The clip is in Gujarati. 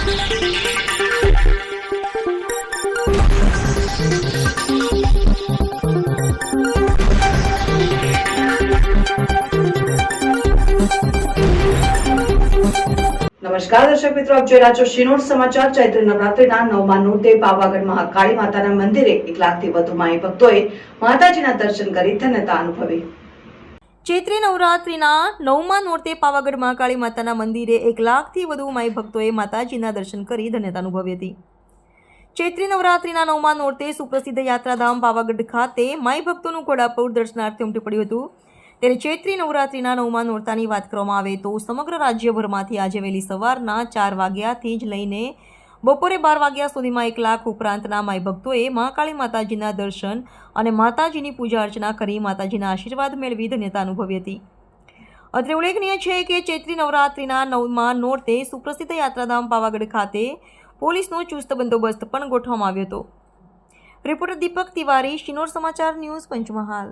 નમસ્કાર દર્શક મિત્રો, આપ જોઈ રહ્યા છો શિનોર સમાચાર। ચૈત્ર નવરાત્રિના 9મા નોરતે પાવાગઢ મહાકાળી માતાના મંદિરે 1 લાખથી વધુ માઈ ભક્તોએ માતાજીના દર્શન કરી ધન્યતા અનુભવી। ચૈત્રી નવરાત્રિના 9મા નોરતે પાવાગઢ મહાકાળી માતાના મંદિરે 1 લાખથી વધુ માઈ ભક્તોએ માતાજીના દર્શન કરી ધન્યતા અનુભવી હતી। ચૈત્રી નવરાત્રિના 9મા નોરતે સુપ્રસિદ્ધ યાત્રાધામ પાવાગઢ ખાતે માઈ ભક્તોનું ઘોડાપુર દર્શનાર્થે ઉમટી પડ્યું હતું। ત્યારે ચૈત્રી નવરાત્રિના 9મા નોરતાની વાત કરવામાં આવે તો સમગ્ર રાજ્યભરમાંથી આજે વહેલી સવારના 4 વાગ્યાથી જ લઈને બપોરે 12 વાગ્યા સુધીમાં 1 લાખ ઉપરાંતના માઈ ભક્તોએ મહાકાળી માતાજીના દર્શન અને માતાજીની પૂજા અર્ચના કરી માતાજીના આશીર્વાદ મેળવી ધન્યતા અનુભવી હતી। અત્રે ઉલ્લેખનીય છે કે ચૈત્રી નવરાત્રિના 9મા નોરતે સુપ્રસિદ્ધ યાત્રાધામ પાવાગઢ ખાતે પોલીસનો ચુસ્ત બંદોબસ્ત પણ ગોઠવવામાં આવ્યો હતો। રિપોર્ટર દીપક તિવારી, શિનોર સમાચાર ન્યૂઝ, પંચમહાલ।